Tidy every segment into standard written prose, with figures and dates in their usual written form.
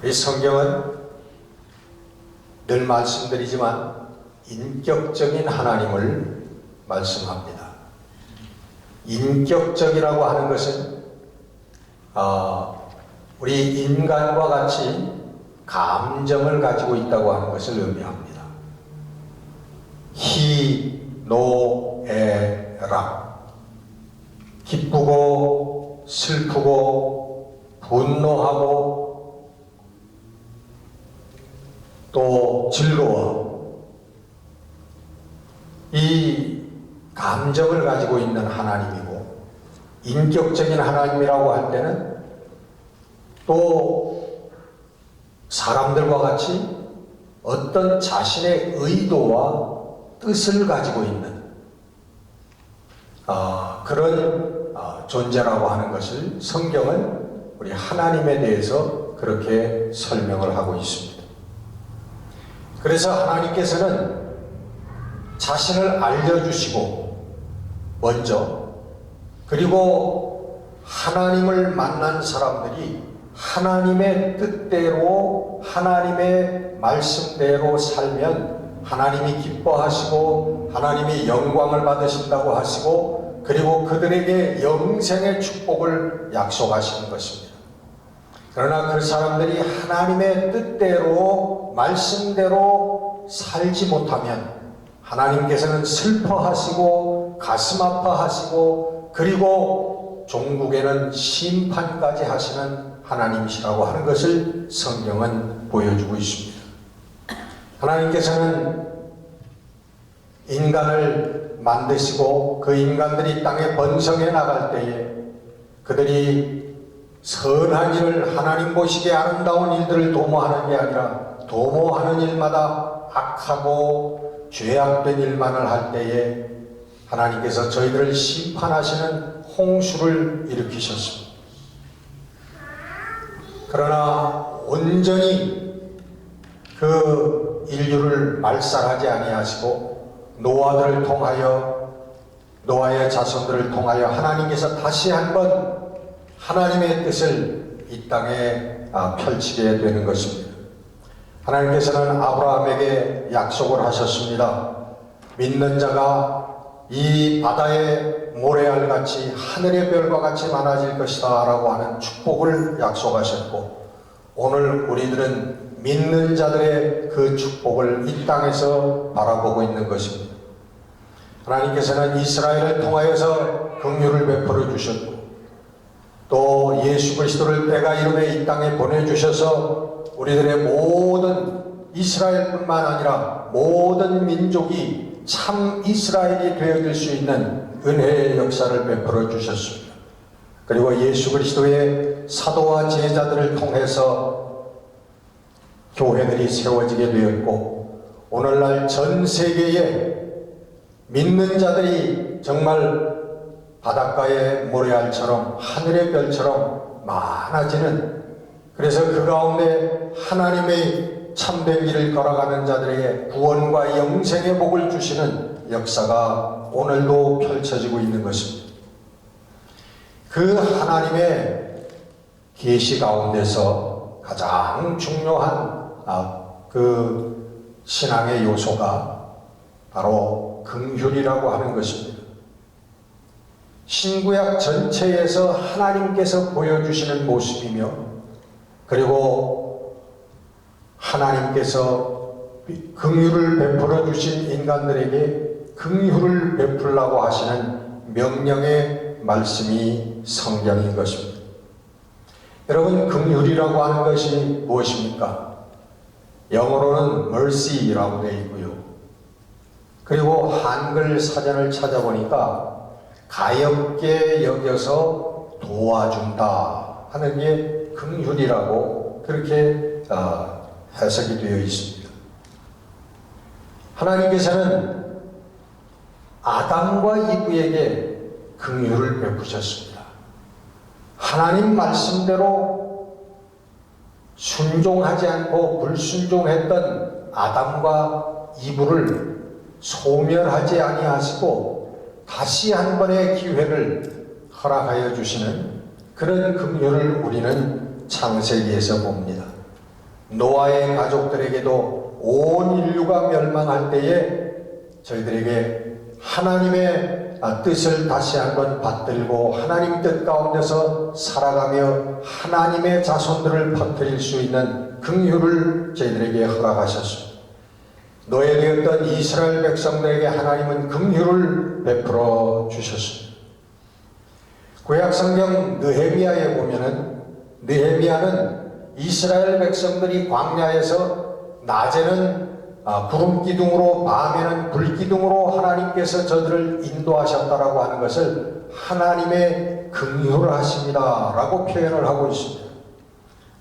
이 성경은 늘 말씀드리지만 인격적인 하나님을 말씀합니다. 인격적이라고 하는 것은 우리 인간과 같이 감정을 가지고 있다고 하는 것을 의미합니다. 희노애락, 기쁘고 슬프고 분노하고 또 즐거워, 이 감정을 가지고 있는 하나님이고, 인격적인 하나님이라고 할 때는 또 사람들과 같이 어떤 자신의 의도와 뜻을 가지고 있는 그런 존재라고 하는 것을 성경은 우리 하나님에 대해서 그렇게 설명을 하고 있습니다. 그래서 하나님께서는 자신을 알려주시고 먼저, 그리고 하나님을 만난 사람들이 하나님의 뜻대로 하나님의 말씀대로 살면 하나님이 기뻐하시고 하나님이 영광을 받으신다고 하시고, 그리고 그들에게 영생의 축복을 약속하시는 것입니다. 그러나 그 사람들이 하나님의 뜻대로 말씀대로 살지 못하면 하나님께서는 슬퍼하시고 가슴 아파하시고, 그리고 종국에는 심판까지 하시는 하나님이시라고 하는 것을 성경은 보여주고 있습니다. 하나님께서는 인간을 만드시고 그 인간들이 땅에 번성해 나갈 때에 그들이 선한 일을, 하나님 보시기에 아름다운 일들을 도모하는 게 아니라 도모하는 일마다 악하고 죄악된 일만을 할 때에 하나님께서 저희들을 심판하시는 홍수를 일으키셨습니다. 그러나 온전히 그 인류를 말살하지 아니하시고 노아들을 통하여, 노아의 자손들을 통하여 하나님께서 다시 한번 하나님의 뜻을 이 땅에 펼치게 되는 것입니다. 하나님께서는 아브라함에게 약속을 하셨습니다. 믿는 자가 이 바다의 모래알같이 하늘의 별과 같이 많아질 것이다 라고 하는 축복을 약속하셨고, 오늘 우리들은 믿는 자들의 그 축복을 이 땅에서 바라보고 있는 것입니다. 하나님께서는 이스라엘을 통하여서 긍휼을 베풀어 주셨고, 또 예수 그리스도를 때가 이름에 이 땅에 보내주셔서 우리들의 모든, 이스라엘뿐만 아니라 모든 민족이 참 이스라엘이 되어질 수 있는 은혜의 역사를 베풀어 주셨습니다. 그리고 예수 그리스도의 사도와 제자들을 통해서 교회들이 세워지게 되었고, 오늘날 전 세계에 믿는 자들이 정말 바닷가의 모래알처럼 하늘의 별처럼 많아지는, 그래서 그 가운데 하나님의 참된 길을 걸어가는 자들에게 구원과 영생의 복을 주시는 역사가 오늘도 펼쳐지고 있는 것입니다. 그 하나님의 계시 가운데서 가장 중요한 그 신앙의 요소가 바로 긍휼이라고 하는 것입니다. 신구약 전체에서 하나님께서 보여주시는 모습이며, 그리고 하나님께서 긍휼을 베풀어 주신 인간들에게 긍휼을 베풀라고 하시는 명령의 말씀이 성경인 것입니다. 여러분, 긍휼이라고 하는 것이 무엇입니까? 영어로는 mercy라고 되어 있고요. 그리고 한글 사전을 찾아보니까 가엾게 여겨서 도와준다 하는 게 긍휼이라고 그렇게 해석이 되어 있습니다. 하나님께서는 아담과 이브에게 긍휼을 베푸셨습니다. 하나님 말씀대로 순종하지 않고 불순종했던 아담과 이브를 소멸하지 아니하시고 다시 한 번의 기회를 허락하여 주시는 그런 긍휼을 우리는 창세기에서 봅니다. 노아의 가족들에게도 온 인류가 멸망할 때에 저희들에게 하나님의 뜻을 다시 한번 받들고 하나님 뜻 가운데서 살아가며 하나님의 자손들을 퍼뜨릴 수 있는 긍휼을 저희들에게 허락하셨습니다. 노예되었던 이스라엘 백성들에게 하나님은 긍휼을 베풀어 주셨습니다. 구약성경 느헤미야에 보면은 느헤미야는 이스라엘 백성들이 광야에서 낮에는 구름 기둥으로 밤에는 불 기둥으로 하나님께서 저들을 인도하셨다라고 하는 것을 하나님의 긍휼하십니다 라고 표현을 하고 있습니다.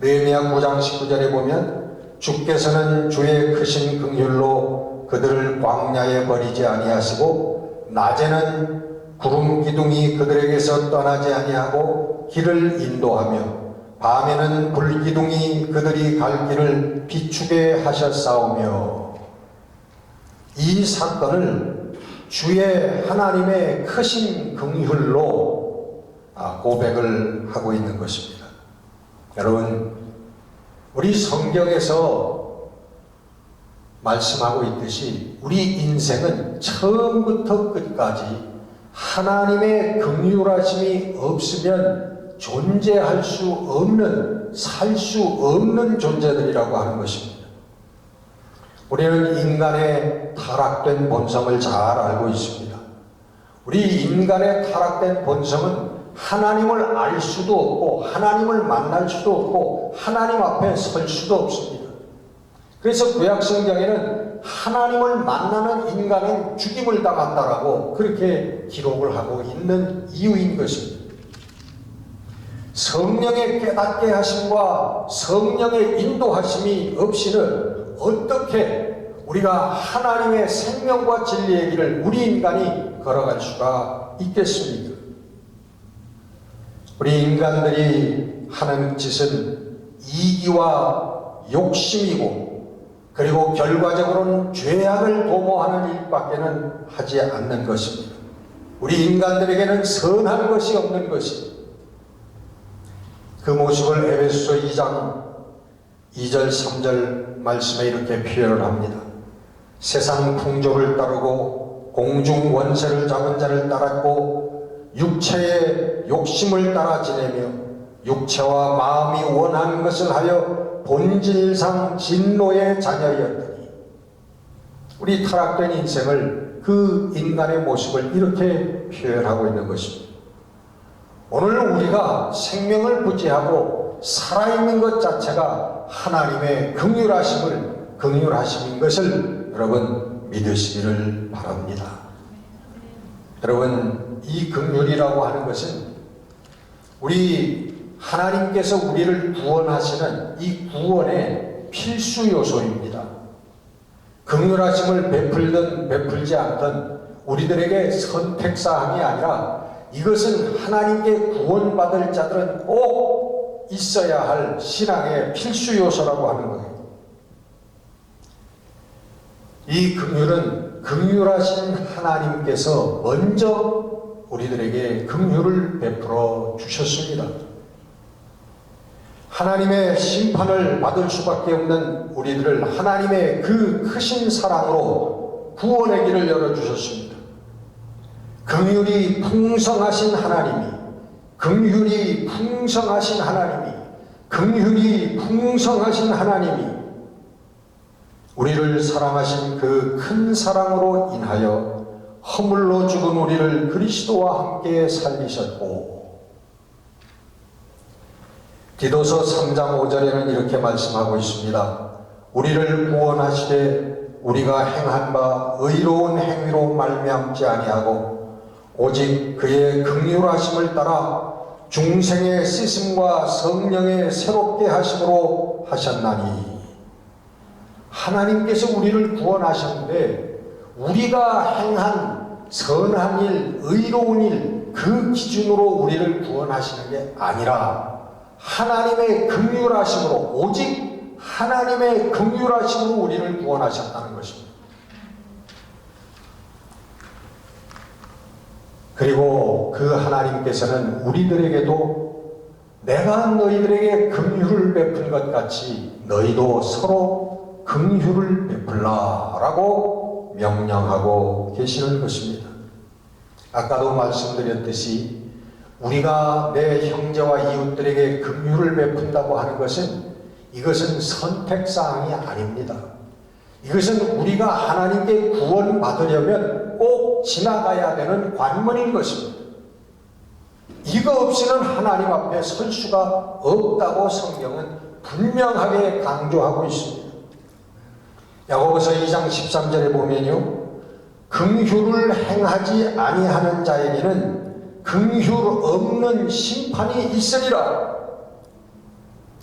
느헤미야 9장 19절에 보면 주께서는 주의 크신 긍휼로 그들을 광야에 버리지 아니하시고 낮에는 구름 기둥이 그들에게서 떠나지 아니하고 길을 인도하며 밤에는 불 기둥이 그들이 갈 길을 비추게 하셨사오며 이 사건을 주의 하나님의 크신 긍휼로 고백을 하고 있는 것입니다. 여러분, 우리 성경에서 말씀하고 있듯이 우리 인생은 처음부터 끝까지 하나님의 긍휼하심이 없으면 존재할 수 없는, 살 수 없는 존재들이라고 하는 것입니다. 우리는 인간의 타락된 본성을 잘 알고 있습니다. 우리 인간의 타락된 본성은 하나님을 알 수도 없고 하나님을 만날 수도 없고 하나님 앞에 설 수도 없습니다. 그래서 구약성경에는 하나님을 만나는 인간은 죽임을 당한다라고 그렇게 기록을 하고 있는 이유인 것입니다. 성령의 깨닫게 하심과 성령의 인도하심이 없이는 어떻게 우리가 하나님의 생명과 진리의 길을 우리 인간이 걸어갈 수가 있겠습니까? 우리 인간들이 하는 짓은 이기와 욕심이고 그리고 결과적으로는 죄악을 도모하는 일밖에는 하지 않는 것입니다. 우리 인간들에게는 선한 것이 없는 것입니다. 그 모습을 에베소서 2장 2절 3절 말씀에 이렇게 표현을 합니다. 세상 풍조를 따르고 공중 원세를 잡은 자를 따랐고 육체의 욕심을 따라 지내며 육체와 마음이 원하는 것을 하여 본질상 진노의 자녀였더니 우리 타락된 인생을 그 인간의 모습을 이렇게 표현하고 있는 것입니다. 오늘 우리가 생명을 부지하고 살아있는 것 자체가 하나님의 긍휼하심인 것을 여러분 믿으시기를 바랍니다. 여러분, 이 긍휼이라고 하는 것은 우리 하나님께서 우리를 구원하시는 이 구원의 필수 요소입니다. 긍휼하심을 베풀든 베풀지 않든 우리들에게 선택사항이 아니라 이것은 하나님께 구원받을 자들은 꼭 있어야 할 신앙의 필수 요소라고 하는 거예요. 이 긍휼은 긍휼하신 하나님께서 먼저 우리들에게 긍휼을 베풀어 주셨습니다. 하나님의 심판을 받을 수밖에 없는 우리들을 하나님의 그 크신 사랑으로 구원의 길을 열어주셨습니다. 긍휼이 풍성하신 하나님이 긍휼이 풍성하신 하나님이 우리를 사랑하신 그 큰 사랑으로 인하여 허물로 죽은 우리를 그리스도와 함께 살리셨고 디도서 3장 5절에는 이렇게 말씀하고 있습니다. 우리를 구원하시되 우리가 행한 바 의로운 행위로 말미암지 아니하고 오직 그의 긍휼하심을 따라 중생의 씻음과 성령의 새롭게 하심으로 하셨나니 하나님께서 우리를 구원하셨는데 우리가 행한 선한 일, 의로운 일 그 기준으로 우리를 구원하시는 게 아니라 하나님의 긍휼하심으로 오직 하나님의 긍휼하심으로 우리를 구원하셨다는 것입니다. 그리고 그 하나님께서는 우리들에게도 내가 너희들에게 긍휼을 베푼 것 같이 너희도 서로 긍휼을 베풀라라고 명령하고 계시는 것입니다. 아까도 말씀드렸듯이 우리가 내 형제와 이웃들에게 긍휼을 베푼다고 하는 것은 이것은 선택사항이 아닙니다. 이것은 우리가 하나님께 구원받으려면 꼭 지나가야 되는 관문인 것입니다. 이거 없이는 하나님 앞에 설 수가 없다고 성경은 분명하게 강조하고 있습니다. 야고보서 2장 13절에 보면요, 긍휼을 행하지 아니하는 자에게는 긍휼 없는 심판이 있으리라.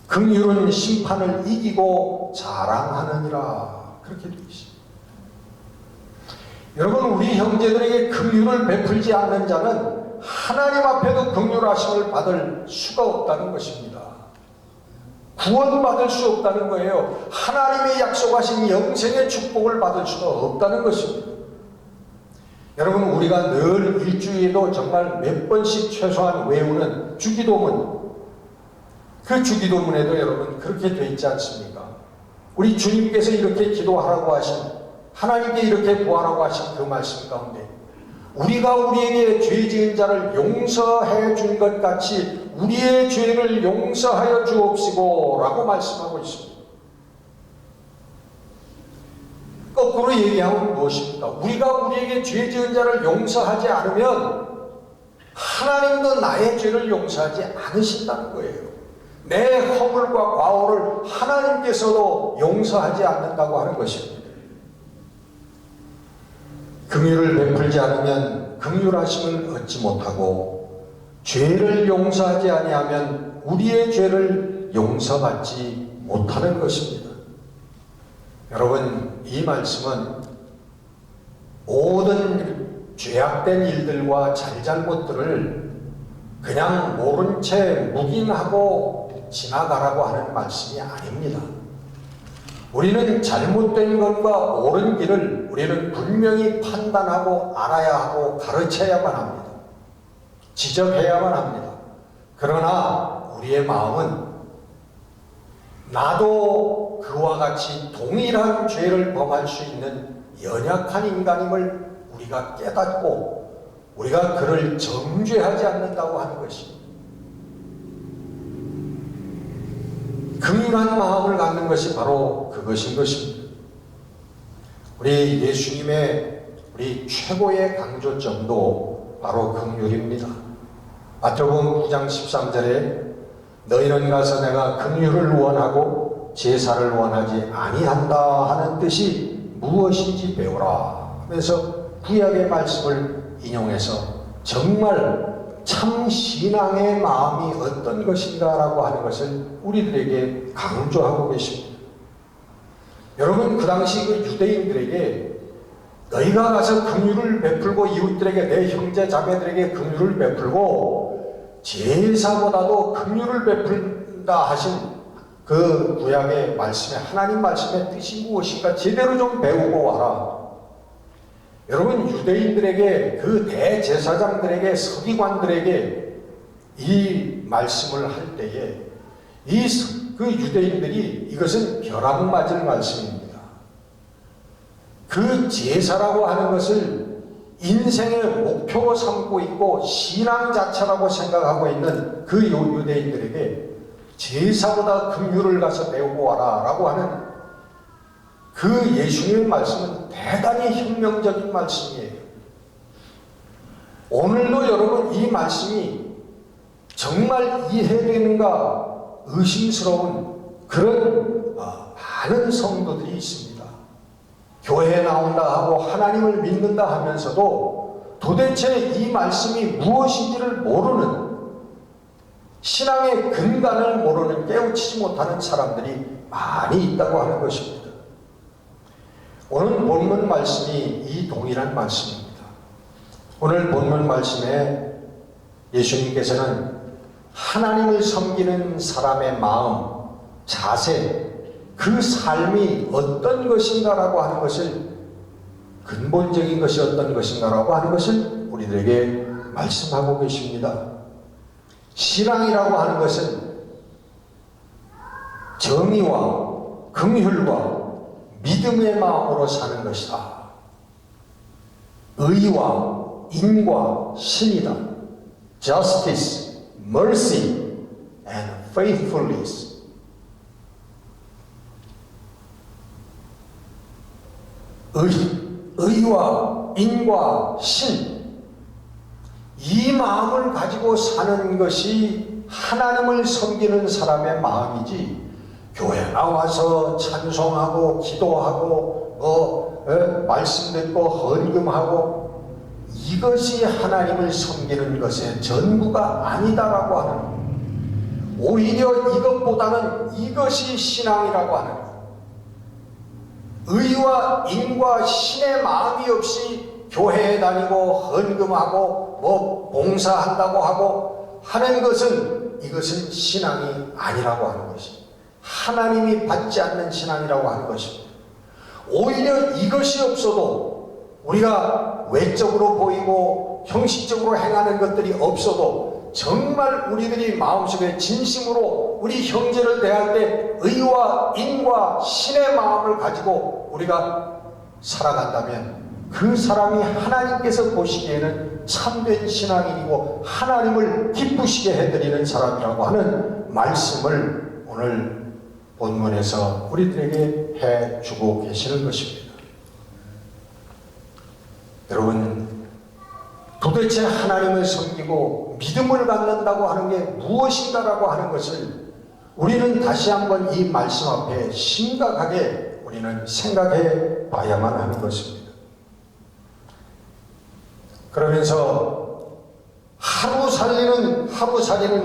긍휼은 심판을 이기고 자랑하느니라. 그렇게 되어 있습니다. 여러분, 우리 형제들에게 긍휼을 베풀지 않는 자는 하나님 앞에도 긍휼하심을 받을 수가 없다는 것입니다. 구원받을 수 없다는 거예요. 하나님의 약속하신 영생의 축복을 받을 수가 없다는 것입니다. 여러분, 우리가 늘 일주일에도 정말 몇 번씩 최소한 외우는 주기도문, 그 주기도문에도 여러분 그렇게 되어 있지 않습니까? 우리 주님께서 이렇게 기도하라고 하신, 하나님께 이렇게 구하라고 하신 그 말씀 가운데 우리가 우리에게 죄 지은 자를 용서해 준 것 같이 우리의 죄를 용서하여 주옵시고 라고 말씀하고 있습니다. 거꾸로 얘기하면 무엇입니까? 우리가 우리에게 죄 지은 자를 용서하지 않으면 하나님도 나의 죄를 용서하지 않으신다는 거예요. 내 허물과 과오를 하나님께서도 용서하지 않는다고 하는 것입니다. 긍휼을 베풀지 않으면 긍휼하심을 얻지 못하고 죄를 용서하지 아니하면 우리의 죄를 용서받지 못하는 것입니다. 여러분, 이 말씀은 모든 죄악된 일들과 잘잘못들을 그냥 모른 채 묵인하고 지나가라고 하는 말씀이 아닙니다. 우리는 잘못된 것과 옳은 길을 우리는 분명히 판단하고 알아야 하고 가르쳐야만 합니다. 지적해야만 합니다. 그러나 우리의 마음은 나도 그와 같이 동일한 죄를 범할 수 있는 연약한 인간임을 우리가 깨닫고 우리가 그를 정죄하지 않는다고 하는 것입니다. 긍휼한 마음을 갖는 것이 바로 그것인 것입니다. 우리 예수님의 우리 최고의 강조점도 바로 긍휼입니다. 마태복음 9장 13절에 너희는 가서 내가 긍휼을 원하고 제사를 원하지 아니한다 하는 뜻이 무엇인지 배우라 하면서 구약의 말씀을 인용해서 정말 참 신앙의 마음이 어떤 것인가라고 하는 것을 우리들에게 강조하고 계십니다. 여러분, 그 당시 그 유대인들에게 너희가 가서 긍휼을 베풀고 이웃들에게 내 형제 자매들에게 긍휼을 베풀고 제사보다도 긍휼을 베푼다 하신 그 구약의 말씀에 하나님 말씀의 뜻이 무엇인가 제대로 좀 배우고 와라. 여러분, 유대인들에게 그 대제사장들에게 서기관들에게 이 말씀을 할 때에 그 유대인들이 이것은 벼락 맞을 말씀입니다. 그 제사라고 하는 것을 인생의 목표로 삼고 있고 신앙 자체라고 생각하고 있는 그 유대인들에게 제사보다 긍휼을 가서 배우고 와라 라고 하는 그 예수님의 말씀은 대단히 혁명적인 말씀이에요. 오늘도 여러분 이 말씀이 정말 이해되는가 의심스러운 그런 많은 성도들이 있습니다. 교회에 나온다 하고 하나님을 믿는다 하면서도 도대체 이 말씀이 무엇인지를 모르는, 신앙의 근간을 모르는, 깨우치지 못하는 사람들이 많이 있다고 하는 것입니다. 오늘 본문 말씀이 이 동일한 말씀입니다. 오늘 본문 말씀에 예수님께서는 하나님을 섬기는 사람의 마음, 자세, 그 삶이 어떤 것인가라고 하는 것을, 근본적인 것이 어떤 것인가라고 하는 것을 우리들에게 말씀하고 계십니다. 신앙이라고 하는 것은 정의와 긍휼과 믿음의 마음으로 사는 것이다. 의와 인과 신이다. Justice, mercy, and faithfulness. 의와 인과 신, 이 마음을 가지고 사는 것이 하나님을 섬기는 사람의 마음이지, 교회 나와서 찬송하고 기도하고 말씀 듣고 헌금하고 이것이 하나님을 섬기는 것의 전부가 아니다라고 하는 것. 오히려 이것보다는 이것이 신앙이라고 하는 것. 의와 인과 신의 마음이 없이 교회에 다니고 헌금하고 봉사한다고 하고 하는 것은 이것은 신앙이 아니라고 하는 것입니다. 하나님이 받지 않는 신앙이라고 하는 것입니다. 오히려 이것이 없어도 우리가 외적으로 보이고 형식적으로 행하는 것들이 없어도 정말 우리들이 마음속에 진심으로 우리 형제를 대할 때 의와 인과 신의 마음을 가지고 우리가 살아간다면 그 사람이 하나님께서 보시기에는 참된 신앙인이고 하나님을 기쁘시게 해드리는 사람이라고 하는 말씀을 오늘 본문에서 우리들에게 해주고 계시는 것입니다. 여러분, 도대체 하나님을 섬기고 믿음을 갖는다고 하는 게 무엇인가라고 하는 것을 우리는 다시 한번 이 말씀 앞에 심각하게 우리는 생각해 봐야만 하는 것입니다. 그러면서 하루살이는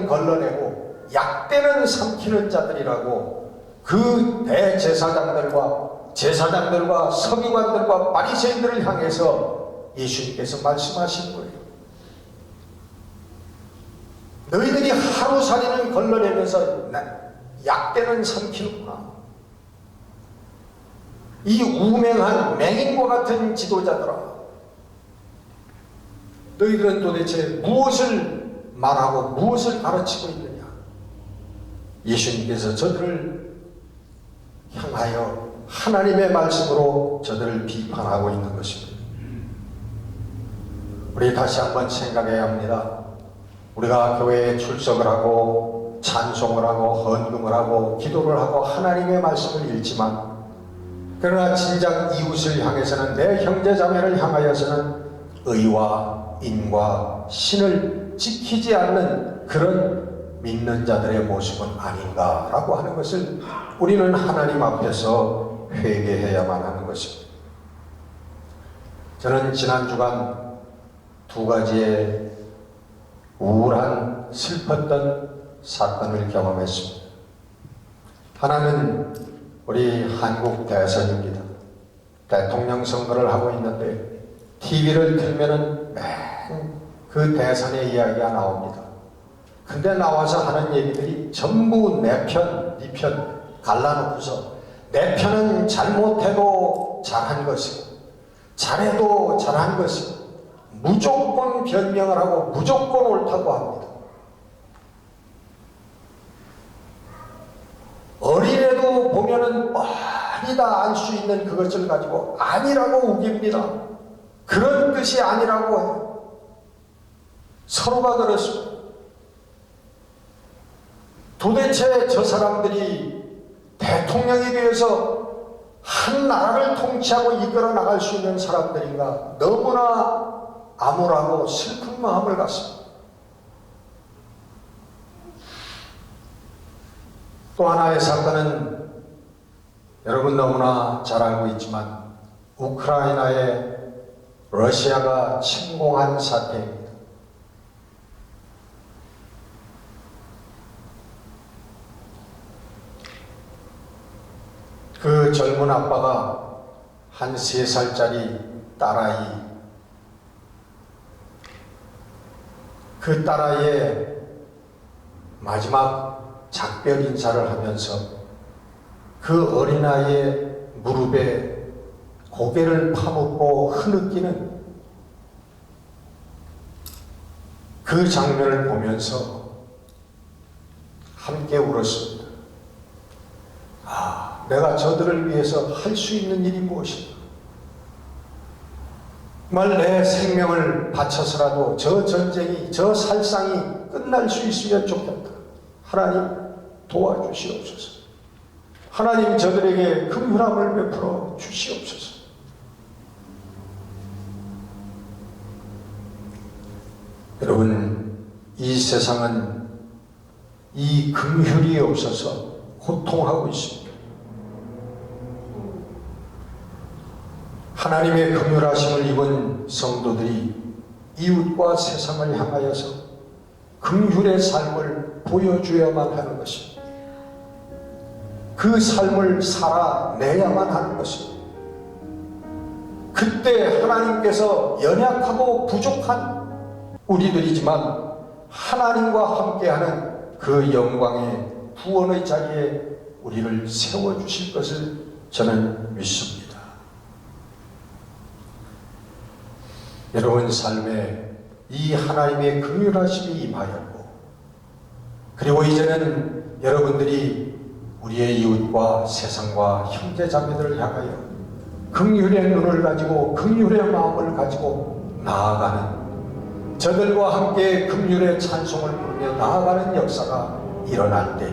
걸러내고 약대는 삼키는 자들이라고 그 제사장들과 서기관들과 바리새인들을 향해서 예수님께서 말씀하신 거예요. 너희들이 하루살이는 걸러내면서 약대는 삼키는구나. 이 우맹한 맹인과 같은 지도자들아, 너희들은 도대체 무엇을 말하고 무엇을 가르치고 있느냐. 예수님께서 저들을 향하여 하나님의 말씀으로 저들을 비판하고 있는 것입니다. 우리 다시 한번 생각해야 합니다. 우리가 교회에 출석을 하고 찬송을 하고 헌금을 하고 기도를 하고 하나님의 말씀을 읽지만, 그러나 진작 이웃을 향해서는, 내 형제자매를 향하여서는 의와 인과 신을 지키지 않는 그런 믿는 자들의 모습은 아닌가라고 하는 것을 우리는 하나님 앞에서 회개해야만 하는 것입니다. 저는 지난 주간 두 가지의 우울한 슬펐던 사건을 경험했습니다. 하나는 우리 한국 대선입니다. 대통령 선거를 하고 있는데 TV를 틀면은 맨 그 대선의 이야기가 나옵니다. 근데 나와서 하는 얘기들이 전부 내 편, 네 편 갈라놓고서 내 편은 잘못해도 잘한 것이고 잘해도 잘한 것이고 무조건 변명을 하고 무조건 옳다고 합니다. 어린애도 보면은 뻔히 다 알 수 있는 그것을 가지고 아니라고 우깁니다. 그런 뜻이 아니라고 해요. 서로가 그렇습니다. 도대체 저 사람들이 대통령에 대해서 한 나라를 통치하고 이끌어 나갈 수 있는 사람들인가, 너무나 암울하고 슬픈 마음을 갖습니다. 또 하나의 사건은 여러분 너무나 잘 알고 있지만 우크라이나에 러시아가 침공한 사태입니다. 그 젊은 아빠가 한 3살짜리 딸아이, 그 딸아이의 마지막 작별 인사를 하면서 그 어린아이의 무릎에 고개를 파묻고 흐느끼는 그 장면을 보면서 함께 울었습니다. 아, 내가 저들을 위해서 할 수 있는 일이 무엇인가? 정말 내 생명을 바쳐서라도 저 전쟁이, 저 살상이 끝날 수 있으면 좋겠다. 하나님 도와주시옵소서. 하나님 저들에게 긍휼함을 베풀어 주시옵소서. 여러분, 이 세상은 이 긍휼이 없어서 고통하고 있습니다. 하나님의 긍휼하심을 입은 성도들이 이웃과 세상을 향하여서 긍휼의 삶을 보여줘야만 하는 것입니다. 그 삶을 살아내야만 하는 것입니다. 그때 하나님께서 연약하고 부족한 우리들이지만 하나님과 함께하는 그 영광의 구원의 자리에 우리를 세워주실 것을 저는 믿습니다. 여러분 삶에 이 하나님의 긍휼하심이 임하였고, 그리고 이제는 여러분들이 우리의 이웃과 세상과 형제자매들을 향하여 긍휼의 눈을 가지고 긍휼의 마음을 가지고 나아가는, 저들과 함께 긍휼의 찬송을 부르며 나아가는 역사가 일어날 때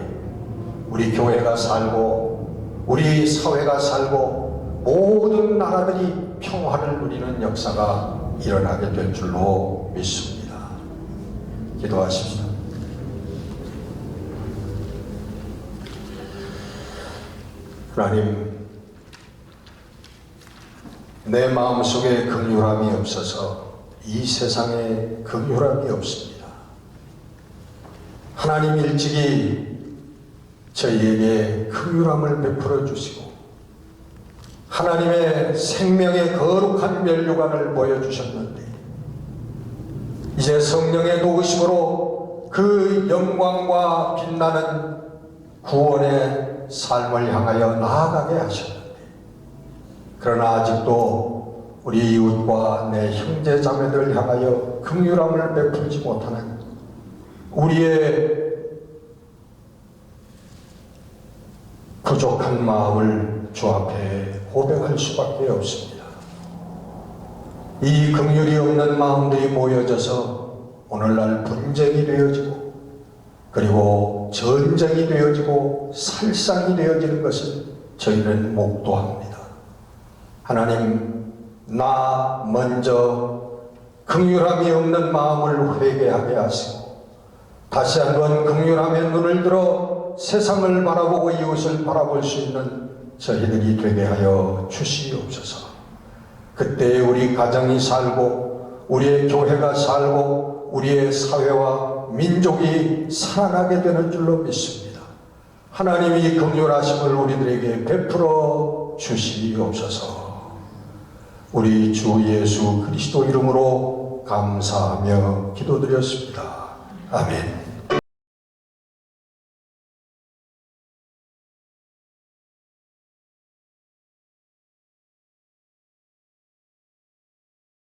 우리 교회가 살고 우리 사회가 살고 모든 나라들이 평화를 누리는 역사가 일어나게 될 줄로 믿습니다. 기도하십시다. 하나님, 내 마음속에 긍휼함이 없어서 이 세상에 긍휼함이 없습니다. 하나님 일찍이 저희에게 긍휼함을 베풀어 주시고 하나님의 생명의 거룩한 면류관을 보여주셨는데, 이제 성령의 도우심으로 그 영광과 빛나는 구원의 삶을 향하여 나아가게 하셨는데, 그러나 아직도 우리 이웃과 내 형제 자매들을 향하여 긍휼함을 베풀지 못하는 우리의 부족한 마음을 주 앞에 고백할 수밖에 없습니다. 이 긍휼이 없는 마음들이 모여져서 오늘날 분쟁이 되어지고, 그리고 전쟁이 되어지고 살상이 되어지는 것을 저희는 목도합니다. 하나님, 나 먼저 긍휼함이 없는 마음을 회개하게 하시고 다시 한번 긍휼함의 눈을 들어 세상을 바라보고 이웃을 바라볼 수 있는 저희들이 되게 하여 주시옵소서. 그때 우리 가정이 살고 우리의 교회가 살고 우리의 사회와 민족이 살아나게 되는 줄로 믿습니다. 하나님이 긍휼하심을 우리들에게 베풀어 주시옵소서. 우리 주 예수 그리스도 이름으로 감사하며 기도드렸습니다. 아멘.